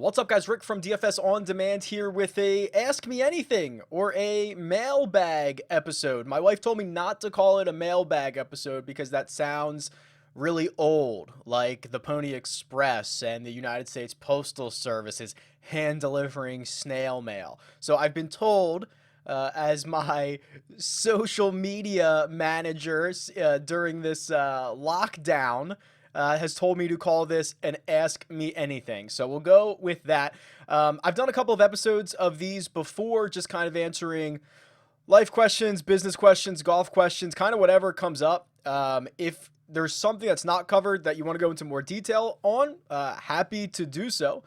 What's up, guys? Rick from DFS On Demand here with a Ask Me Anything or a mailbag episode. My wife told me not to call it a mailbag episode because that sounds really old, like the Pony Express and the United States Postal Service is hand delivering snail mail. So I've been told, as my social media managers during this lockdown has told me to call this an Ask Me Anything. So we'll go with that. I've done a couple of episodes of these before, just kind of answering life questions, business questions, golf questions, kind of whatever comes up. If there's something that's not covered that you want to go into more detail on, happy to do so.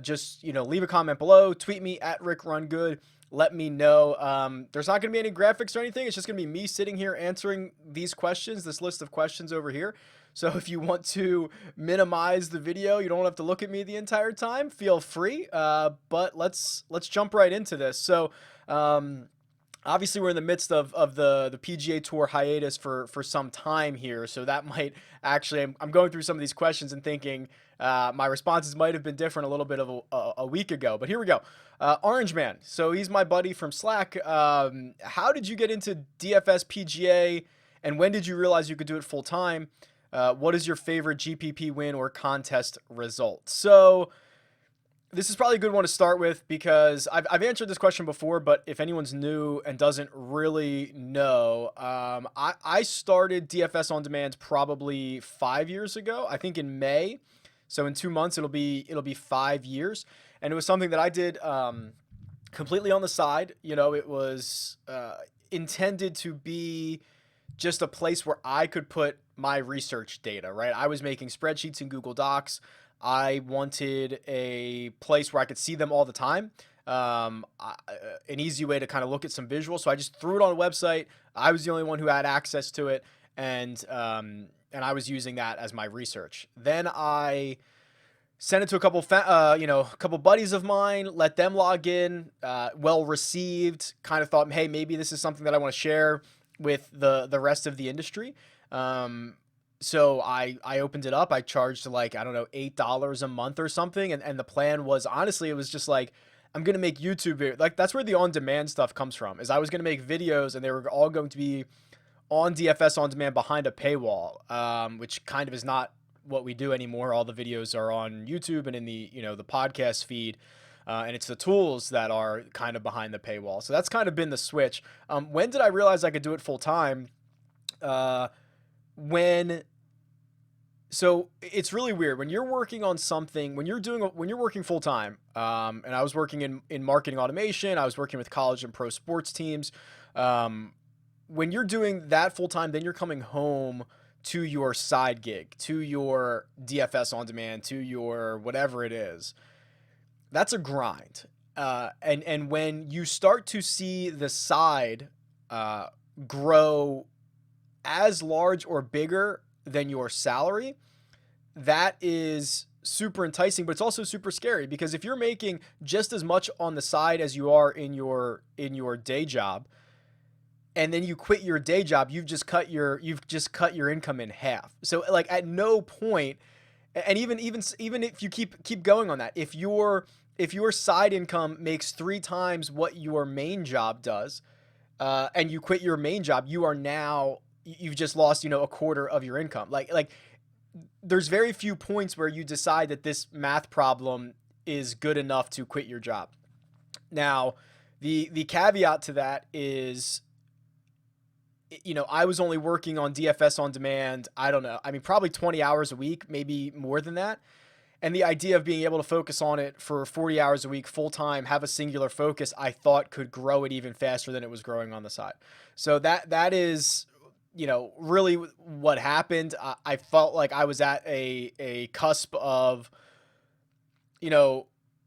Just, leave a comment below, tweet me at RickRunGood. Let me know. There's not going to be any graphics or anything. It's just going to be me sitting here answering these questions, this list of questions over here. So if you want to minimize the video, you don't have to look at me the entire time, feel free. But let's jump right into this. So obviously we're in the midst of the PGA Tour hiatus for some time here. So that might actually, I'm going through some of these questions and thinking my responses might have been different a little bit of a week ago. But here we go. Orange Man. So he's my buddy from Slack. How did you get into DFS PGA, and when did you realize you could do it full time? What is your favorite GPP win or contest result? So this is probably a good one to start with because I've answered this question before, but if anyone's new and doesn't really know, I started DFS On Demand probably 5 years ago, I think in May. So in 2 months, it'll be 5 years. And it was something that I did completely on the side. It was intended to be just a place where I could put my research data, right? I was making spreadsheets in Google Docs. I wanted a place where I could see them all the time. An easy way to kind of look at some visuals. So I just threw it on a website. I was the only one who had access to it. And I was using that as my research. Then I sent it to a couple buddies of mine, let them log in, well received, kind of thought, hey, maybe this is something that I want to share with the rest of the industry. So I opened it up. I charged like, I don't know, $8 a month or something. And the plan was, honestly, it was just like, I'm going to make YouTube videos. Like, that's where the on-demand stuff comes from, is I was going to make videos and they were all going to be on DFS On Demand behind a paywall, which kind of is not what we do anymore. All the videos are on YouTube and in the podcast feed. And it's the tools that are kind of behind the paywall. So that's kind of been the switch. When did I realize I could do it full time? So it's really weird when you're working on something, when you're working full time. And I was working in marketing automation. I was working with college and pro sports teams. When you're doing that full time, then you're coming home to your side gig, to your DFS On Demand, to your whatever it is. That's a grind. And when you start to see the side grow as large or bigger than your salary, that is super enticing, but it's also super scary, because if you're making just as much on the side as you are in your day job, and then you quit your day job, you've just cut your income in half. So like at no point, and even if you keep going on that, if your side income makes 3 times what your main job does, and you quit your main job, you've just lost, a quarter of your income. Like there's very few points where you decide that this math problem is good enough to quit your job. Now, the caveat to that is, I was only working on DFS On Demand, I don't know, I mean, probably 20 hours a week, maybe more than that. And the idea of being able to focus on it for 40 hours a week, full time, have a singular focus, I thought could grow it even faster than it was growing on the side. So that is, really what happened. I felt like I was at a cusp of,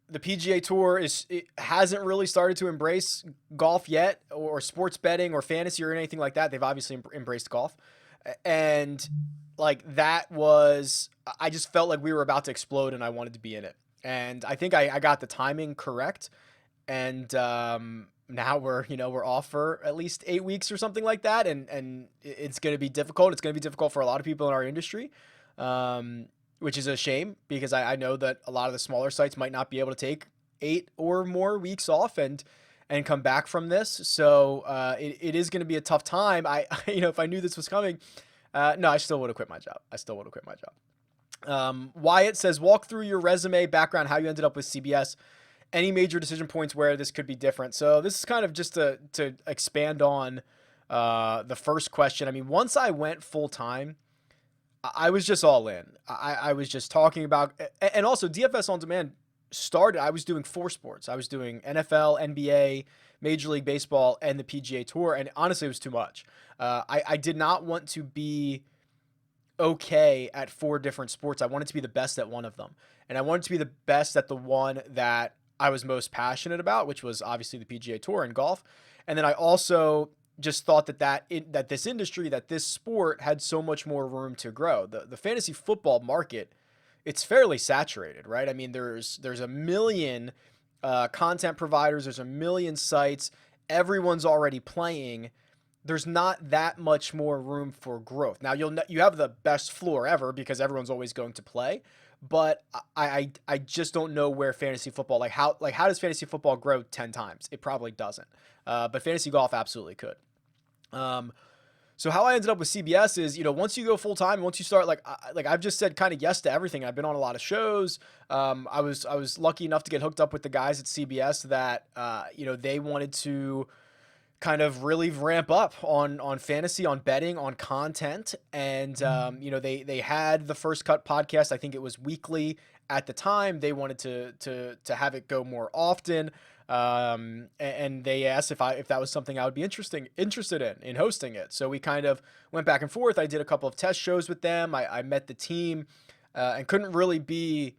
the PGA Tour hasn't really started to embrace golf yet, or sports betting or fantasy or anything like that. They've obviously embraced golf. And like I just felt like we were about to explode and I wanted to be in it. And I think I got the timing correct. And now we're off for at least 8 weeks or something like that. And it's going to be difficult. It's going to be difficult for a lot of people in our industry. which is a shame because I know that a lot of the smaller sites might not be able to take 8 or more weeks off and come back from this. So it is going to be a tough time. If I knew this was coming, no, I still would have quit my job. I still would have quit my job. Wyatt says, walk through your resume, background, how you ended up with CBS, any major decision points where this could be different. So this is kind of just to expand on the first question. I mean, once I went full time, I was just all in. I was just talking about, and also DFS on demand started, I was doing 4 sports. I was doing NFL, NBA, Major League Baseball, and the PGA Tour. And honestly, it was too much. I did not want to be okay at 4 different sports. I wanted to be the best at one of them. And I wanted to be the best at the one that I was most passionate about, which was obviously the PGA Tour and golf. And then I also just thought that this industry, that this sport had so much more room to grow. The fantasy football market, it's fairly saturated, right? I mean, there's a million content providers, there's a million sites, everyone's already playing. There's not that much more room for growth. Now you have the best floor ever because everyone's always going to play, but I just don't know where fantasy football, how does fantasy football grow 10 times? It probably doesn't. But fantasy golf absolutely could. So how I ended up with CBS is, once you go full time, once you start, I've just said kind of yes to everything. I've been on a lot of shows. I was lucky enough to get hooked up with the guys at CBS that, they wanted to kind of really ramp up on fantasy, on betting, on content. And, they had the First Cut podcast. I think it was weekly at the time. They wanted to have it go more often. And they asked if that was something I would be interested in hosting it. So we kind of went back and forth. I did a couple of test shows with them. I met the team, and couldn't really be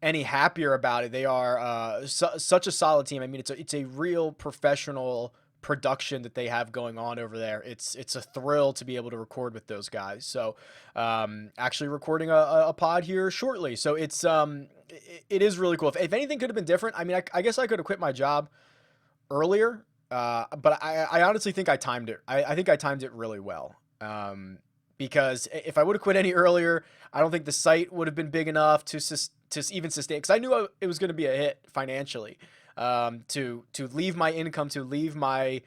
any happier about it. They are such a solid team. I mean, it's a real professional production that they have going on over there. It's a thrill to be able to record with those guys. So actually recording a pod here shortly. So it is really cool. If anything could have been different, I mean, I guess I could have quit my job earlier, but I honestly think I timed it. I think I timed it really well. Because if I would have quit any earlier, I don't think the site would have been big enough to even sustain, because I knew it was going to be a hit financially. To leave my income, to leave my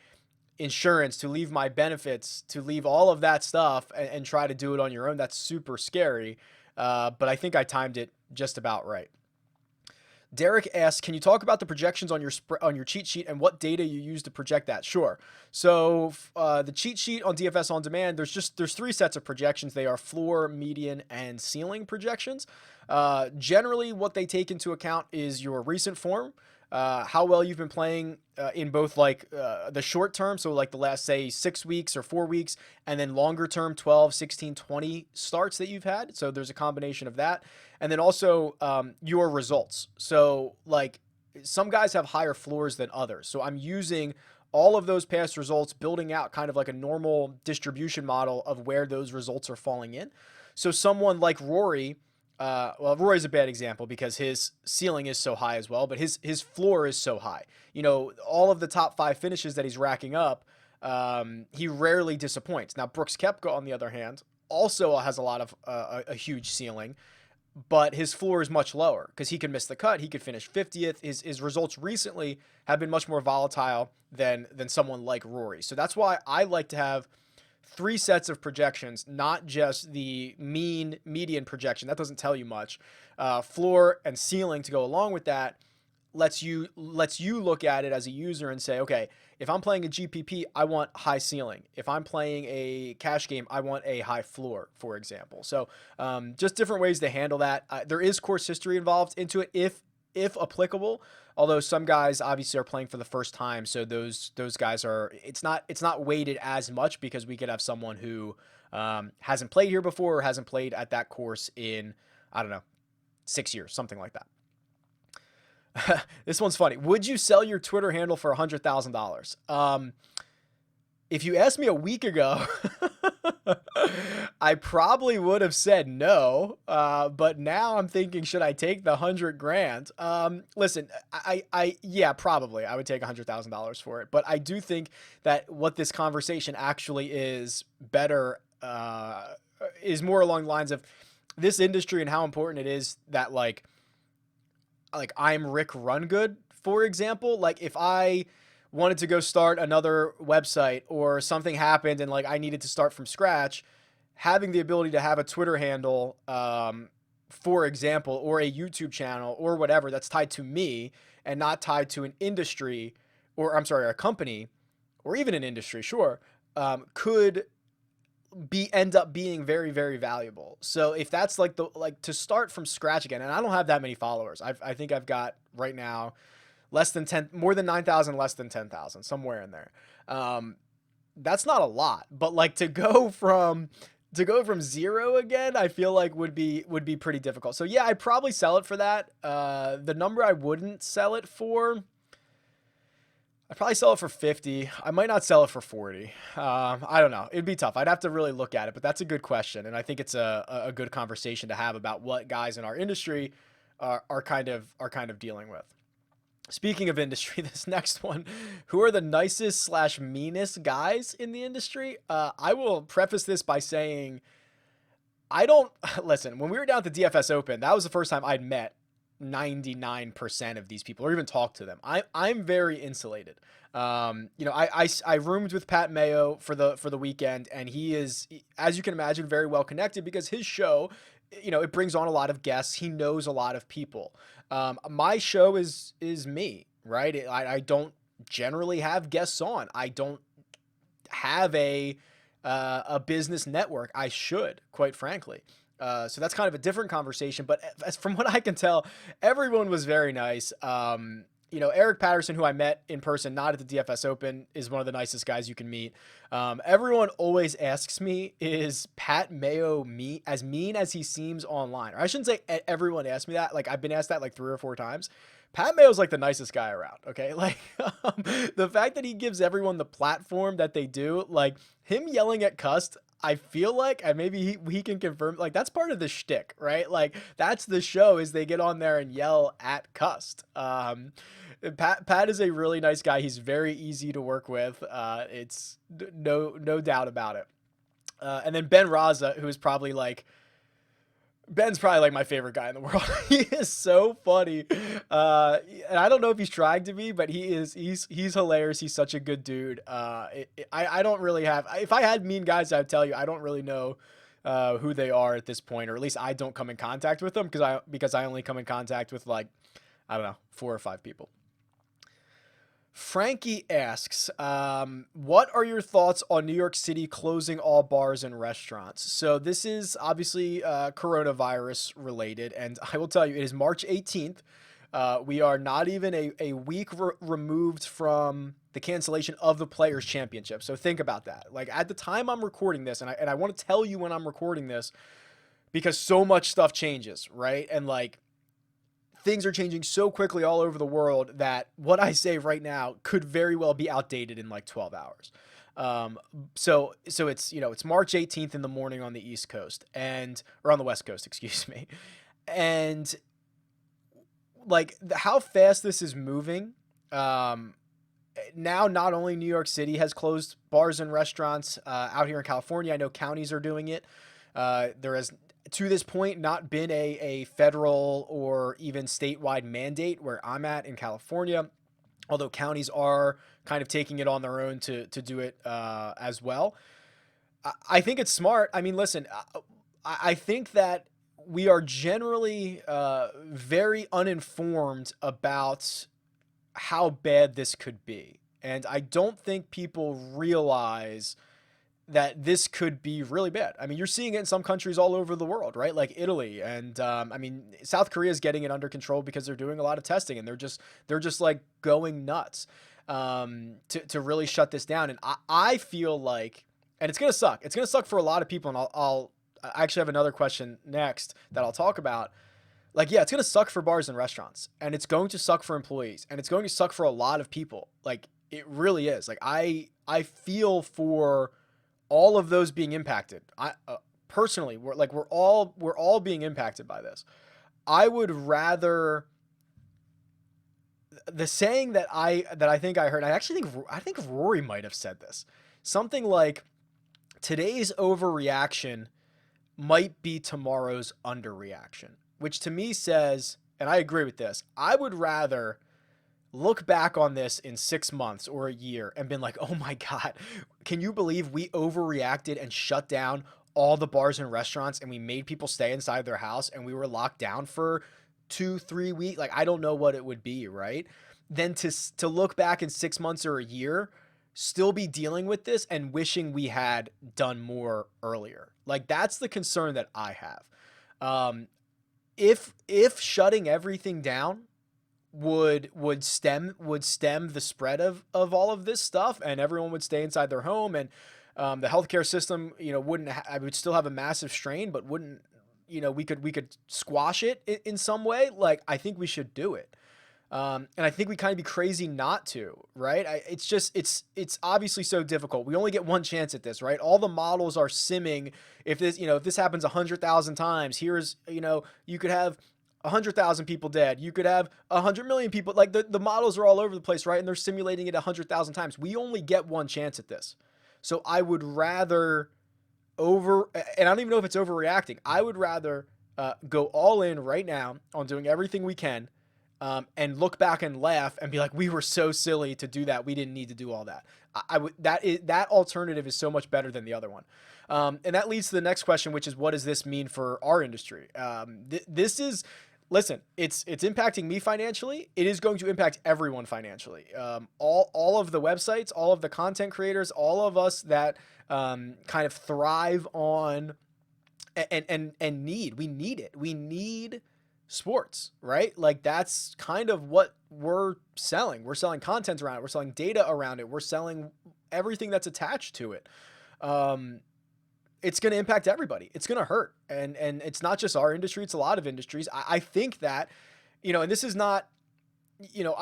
insurance, to leave my benefits, to leave all of that stuff and try to do it on your own. That's super scary. But I think I timed it just about right. Derek asks, can you talk about the projections on your cheat sheet and what data you use to project that? Sure. So the cheat sheet on DFS On Demand, there's 3 sets of projections. They are floor, median, and ceiling projections. Generally, what they take into account is your recent form, how well you've been playing in both the short term, so like the last, say, 6 weeks or 4 weeks, and then longer term, 12, 16, 20 starts that you've had. So there's a combination of that. And then also your results. So some guys have higher floors than others. So I'm using all of those past results, building out kind of like a normal distribution model of where those results are falling in. So someone like Rory, Rory's a bad example because his ceiling is so high as well, but his floor is so high. All of the top 5 finishes that he's racking up, he rarely disappoints. Now, Brooks Koepka, on the other hand, also has a lot of a huge ceiling, but his floor is much lower because he can miss the cut. He could finish 50th. His results recently have been much more volatile than someone like Rory. So that's why I like to have 3 sets of projections, not just the median projection. That doesn't tell you much. Floor and ceiling to go along with that lets you look at it as a user and say, okay, if I'm playing a GPP, I want high ceiling. If I'm playing a cash game, I want a high floor, for example. So just different ways to handle that. There is course history involved into it if applicable, although some guys obviously are playing for the first time, so those guys are, it's not weighted as much because we could have someone who hasn't played here before or hasn't played at that course in, I don't know, 6 years, something like that. This one's funny. Would you sell your Twitter handle for $100,000? If you asked me a week ago, I probably would have said no. But now I'm thinking, should I take the $100,000? Listen, yeah, probably I would take $100,000 for it. But I do think that what this conversation actually is better, is more along the lines of, this industry and how important it is that like I'm RickRunGood, for example. Like if I wanted to go start another website or something happened and like I needed to start from scratch, having the ability to have a Twitter handle, for example, or a YouTube channel or whatever that's tied to me and not tied to an industry, or I'm sorry, a company or even an industry, sure, could be end up being very, very valuable. So if that's like the like to start from scratch again, and I don't have that many followers. I think I've got right now less than 10, more than 9,000, less than 10,000, somewhere in there. That's not a lot, but like to go from zero again, I feel like would be pretty difficult. So yeah, I'd probably sell it for that. The number I wouldn't sell it for, I'd probably sell it for 50. I might not sell it for 40. I don't know. It'd be tough. I'd have to really look at it, but that's a good question. And I think it's a good conversation to have about what guys in our industry are kind of dealing with. Speaking of industry, this next one, who are the nicest slash meanest guys in the industry? I will preface this by saying I don't listen. When we were down at the DFS Open, that was the first time I'd met 99% of these people or even talked to them. I'm very insulated. I roomed with Pat Mayo for the weekend, and he is, as you can imagine, very well connected because his show, it brings on a lot of guests. He knows a lot of people. My show is me, right? I don't generally have guests on. I don't have a business network. I should, quite frankly. So that's kind of a different conversation. But as from what I can tell, everyone was very nice. Eric Patterson, who I met in person, not at the DFS Open, is one of the nicest guys you can meet. Everyone always asks me, is Pat Mayo as mean as he seems online? Or I shouldn't say everyone asked me that. Like I've been asked that like 3 or 4 times. Pat Mayo's like the nicest guy around. Okay. Like the fact that he gives everyone the platform that they do, like him yelling at Cust, I feel like, and maybe he can confirm, like that's part of the shtick, right? Like that's the show, is they get on there and yell at Cust. Pat is a really nice guy. He's very easy to work with. It's no doubt about it. And then Ben Raza, who is probably like, Ben's probably like my favorite guy in the world. He is so funny. And I don't know if he's trying to be, but he's hilarious. He's such a good dude. I don't really have, if I had mean guys, I'd tell you, I don't really know who they are at this point, or at least I don't come in contact with them because I only come in contact with like, I don't know, 4 or 5 people. Frankie asks, what are your thoughts on New York City closing all bars and restaurants? So this is obviously coronavirus related, and I will tell you, it is March 18th. We are not even a week removed from the cancellation of the Players' Championship. So think about that. Like at the time I'm recording this, and I want to tell you when I'm recording this, because so much stuff changes, right? And like, things are changing so quickly all over the world that what I say right now could very well be outdated in like 12 hours. So it's March 18th in the morning on the East Coast or on the West Coast, excuse me. And like how fast this is moving. Now, not only New York City has closed bars and restaurants, out here in California, I know counties are doing it. There has, to this point, not been a federal or even statewide mandate where I'm at in California, although counties are kind of taking it on their own to do it as well. I think it's smart. I mean, listen, I think that we are generally very uninformed about how bad this could be. And I don't think people realize that this could be really bad. I mean, you're seeing it in some countries all over the world, right? Like Italy, and I mean, South Korea is getting it under control because they're doing a lot of testing, and they're just like going nuts to really shut this down. And I feel like, and it's gonna suck. It's gonna suck for a lot of people. And I actually have another question next that I'll talk about. Like, yeah, it's gonna suck for bars and restaurants, and it's going to suck for employees, and it's going to suck for a lot of people. Like, it really is. Like, I feel for all of those being impacted. I personally, we're all being impacted by this. I would rather, the saying that I think I heard, I think Rory might have said this. Something like, today's overreaction might be tomorrow's underreaction, which to me says, and I agree with this, I would rather look back on this in 6 months or a year and been like, oh my God, can you believe we overreacted and shut down all the bars and restaurants and we made people stay inside their house and we were locked down for 2-3 weeks? Like, I don't know what it would be, right? Then to look back in 6 months or a year, still be dealing with this and wishing we had done more earlier. Like, that's the concern that I have. If shutting everything down would stem the spread of all of this stuff, and everyone would stay inside their home, and the healthcare system, wouldn't I would still have a massive strain, but wouldn't, we could squash it in some way. Like, I think we should do it. And I think we kind of be crazy not to, right? It's obviously so difficult. We only get one chance at this, right? All the models are simming. If this happens 100,000 times, you could have 100,000 people dead. You could have 100 million people. Like, the models are all over the place, right? And they're simulating it 100,000 times. We only get one chance at this. So I would rather and I don't even know if it's overreacting. I would rather go all in right now on doing everything we can, and look back and laugh and be like, we were so silly to do that. We didn't need to do all that. That alternative is so much better than the other one. And that leads to the next question, which is, what does this mean for our industry? Listen, it's impacting me financially. It is going to impact everyone financially. All of the websites, all of the content creators, all of us that kind of thrive on and we need it. We need sports, right? Like, that's kind of what we're selling. We're selling content around it. We're selling data around it. We're selling everything that's attached to it. It's going to impact everybody. It's going to hurt. And it's not just our industry. It's a lot of industries. I think that, and this is not,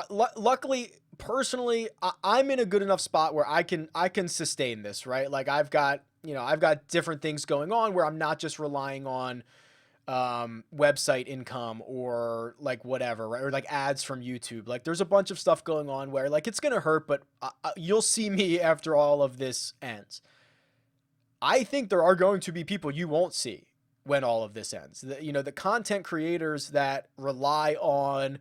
luckily, personally, I'm in a good enough spot where I can sustain this, right? Like, I've got different things going on where I'm not just relying on website income or like whatever, right? Or like ads from YouTube. Like, there's a bunch of stuff going on where, like, it's going to hurt, but you'll see me after all of this ends. I think there are going to be people you won't see when all of this ends. The content creators that rely on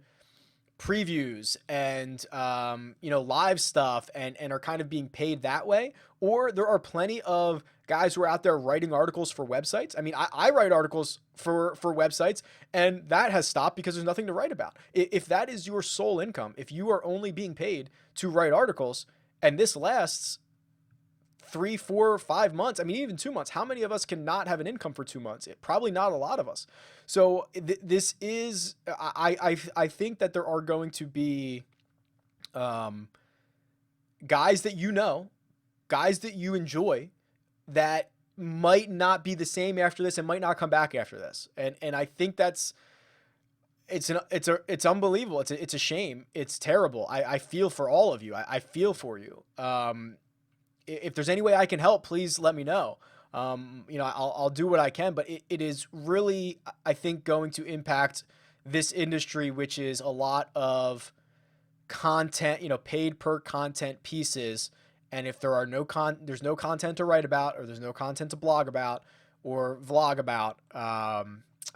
previews and, live stuff and are kind of being paid that way. Or there are plenty of guys who are out there writing articles for websites. I mean, I write articles for websites, and that has stopped because there's nothing to write about. If that is your sole income, if you are only being paid to write articles, and this lasts 3, 4, 5 months, I mean, even 2 months, how many of us can not have an income for 2 months? Probably not a lot of us. So this is, I think that there are going to be guys that guys that you enjoy that might not be the same after this and might not come back after this. And I think it's unbelievable. It's a shame. It's terrible. I feel for all of you. I feel for you. If there's any way I can help, please let me know. I'll do what I can, but it is really, I think, going to impact this industry, which is a lot of content, paid per content pieces. And if there are there's no content to write about, or there's no content to blog about or vlog about, I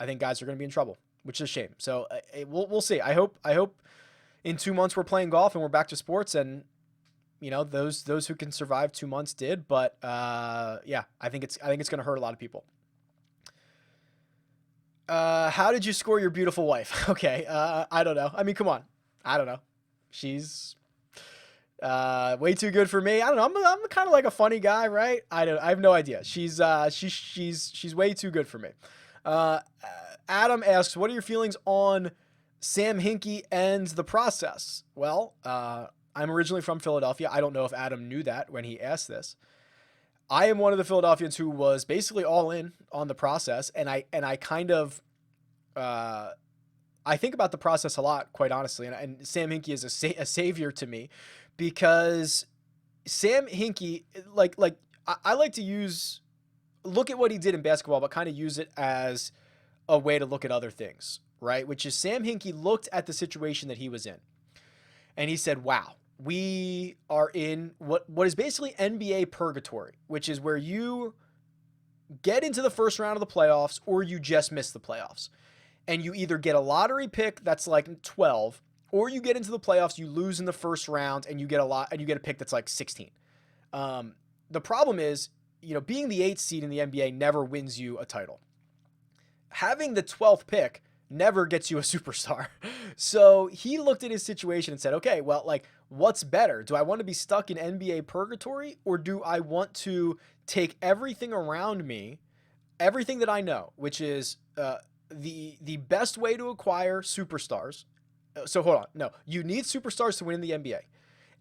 think guys are going to be in trouble, which is a shame. So we'll see. I hope in 2 months we're playing golf and we're back to sports, and those who can survive 2 months did. But yeah, I think it's going to hurt a lot of people. How did you score your beautiful wife? Okay, I don't know. I mean, come on, I don't know. She's way too good for me. I don't know. I'm kind of like a funny guy, right? I have no idea. She's way too good for me. Adam asks, what are your feelings on Sam Hinkie and the process? Well, I'm originally from Philadelphia. I don't know if Adam knew that when he asked this. I am one of the Philadelphians who was basically all in on the process, and I kind of I think about the process a lot, quite honestly, and Sam Hinkie is a savior to me, because Sam Hinkie, I like to look at what he did in basketball, but kind of use it as a way to look at other things, right? Which is, Sam Hinkie looked at the situation that he was in, and he said, wow, we are in what is basically NBA purgatory, which is where you get into the first round of the playoffs or you just miss the playoffs. And you either get a lottery pick that's like 12, or you get into the playoffs, you lose in the first round, and you get a pick that's like 16. The problem is, being the 8th seed in the NBA never wins you a title. Having the 12th pick never gets you a superstar. So he looked at his situation and said, okay, well, like, what's better? Do I want to be stuck in NBA purgatory, or do I want to take everything around me, everything that I know, which is the best way to acquire superstars? So hold on. No, you need superstars to win in the NBA.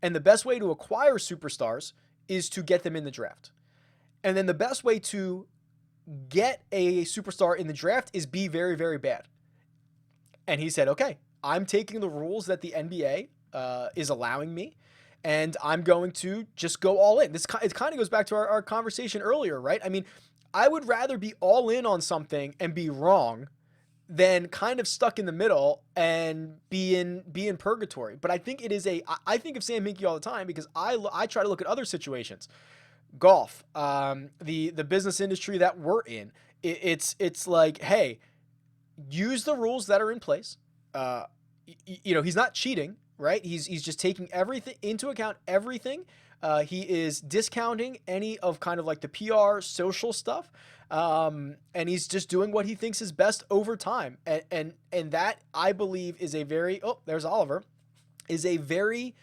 And the best way to acquire superstars is to get them in the draft. And then the best way to get a superstar in the draft is be very, very bad. And he said, okay, I'm taking the rules that the NBA is allowing me, and I'm going to just go all in. It kind of goes back to our conversation earlier, right? I mean, I would rather be all in on something and be wrong than kind of stuck in the middle and be in purgatory. But I think I think of Sam Hinkie all the time because I try to look at other situations. Golf, the business industry that we're in, it's like, hey, use the rules that are in place. He's not cheating, right? He's just taking everything into account, everything. He is discounting any of kind of like the PR social stuff. And he's just doing what he thinks is best over time. And that, I believe, is a very, there's Oliver, is a very,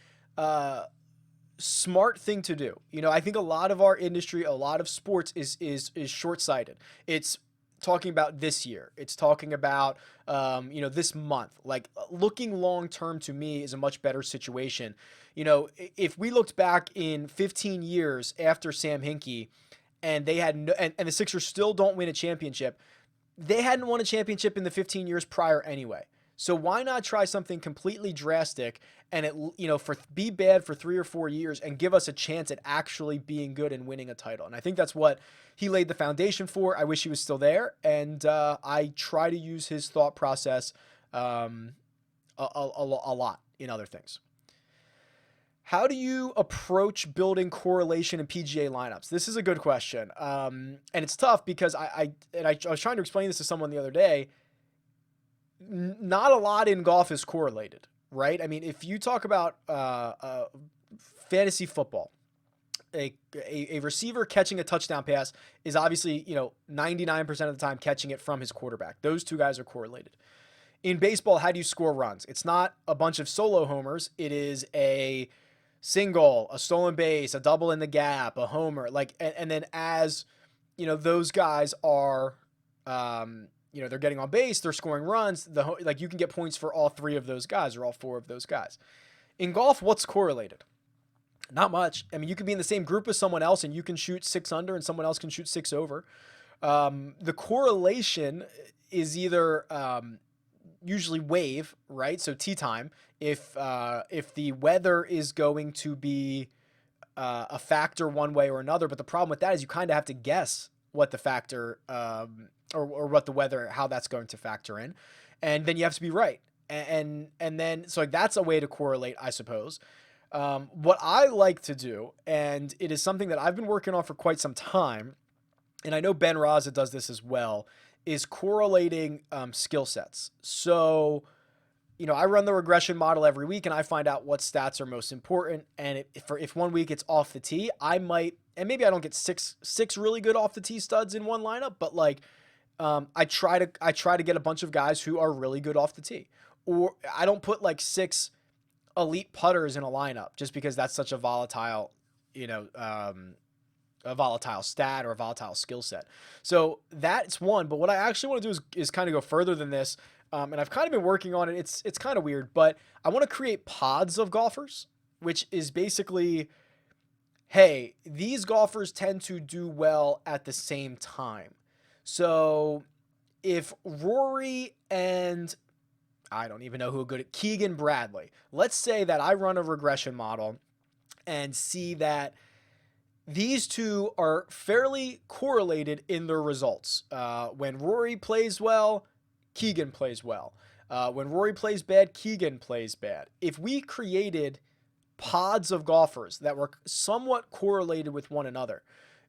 smart thing to do. I think a lot of our industry, a lot of sports is short-sighted. It's talking about this year. It's talking about, this month. Like, looking long-term to me is a much better situation. If we looked back in 15 years after Sam Hinkie and they had and the Sixers still don't win a championship, they hadn't won a championship in the 15 years prior anyway. So why not try something completely drastic and be bad for 3 or 4 years and give us a chance at actually being good and winning a title? And I think that's what he laid the foundation for. I wish he was still there, and I try to use his thought process a lot in other things. How do you approach building correlation in PGA lineups? This is a good question, and it's tough because I was trying to explain this to someone the other day. Not a lot in golf is correlated, right? I mean, if you talk about fantasy football, a receiver catching a touchdown pass is obviously, 99% of the time catching it from his quarterback. Those two guys are correlated. In baseball, how do you score runs? It's not a bunch of solo homers. It is a single, a stolen base, a double in the gap, a homer. And then as, those guys are, they're getting on base, they're scoring runs. You can get points for all 3 of those guys or all 4 of those guys. In golf, what's correlated? Not much. I mean, you could be in the same group as someone else and you can shoot 6 under and someone else can shoot 6 over. The correlation is either usually wave, right? So tee time. If the weather is going to be a factor one way or another, but the problem with that is you kind of have to guess what the factor or what the weather, how that's going to factor in. And then you have to be right. And then, so that's a way to correlate, I suppose. What I like to do, and it is something that I've been working on for quite some time, and I know Ben Raza does this as well, is correlating skill sets. So, I run the regression model every week and I find out what stats are most important. And if one week it's off the tee, I might, and maybe I don't get six really good off the tee studs in one lineup, but I try to get a bunch of guys who are really good off the tee, or I don't put 6 elite putters in a lineup just because that's such a volatile, a volatile stat or a volatile skill set. So that's one. But what I actually want to do is kind of go further than this. And I've kind of been working on it. It's kind of weird, but I want to create pods of golfers, which is basically, hey, these golfers tend to do well at the same time. So if Rory and I don't even know who good at Keegan Bradley, let's say that I run a regression model and see that these two are fairly correlated in their results. When Rory plays well, Keegan plays well. When Rory plays bad, Keegan plays bad. If we created pods of golfers that were somewhat correlated with one another,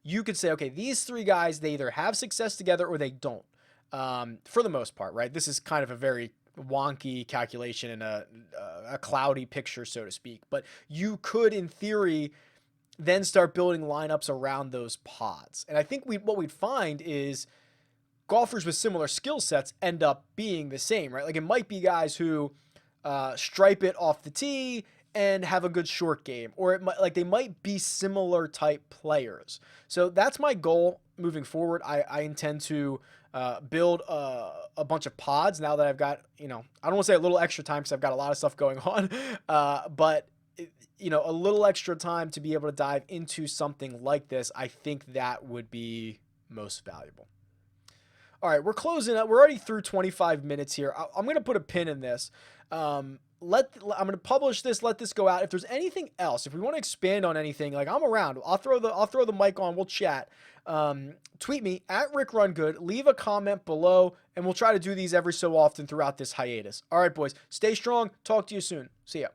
you could say, okay, these three guys, they either have success together or they don't, for the most part, right? This is kind of a very wonky calculation and a cloudy picture, so to speak. But you could, in theory, then start building lineups around those pods. And I think what we'd find is golfers with similar skill sets end up being the same, right? Like it might be guys who stripe it off the tee and have a good short game, or it might, like they might be similar type players. So that's my goal moving forward. I intend to build a bunch of pods now that I've got, I don't want to say a little extra time because I've got a lot of stuff going on, but a little extra time to be able to dive into something like this. I think that would be most valuable. All right, we're closing up. We're already through 25 minutes here. I'm going to put a pin in this. I'm going to publish this, let this go out. If there's anything else, if we want to expand on anything, like I'm around, I'll throw the mic on, we'll chat. Tweet me at RickRunGood, leave a comment below, and we'll try to do these every so often throughout this hiatus. All right, boys, stay strong. Talk to you soon. See ya.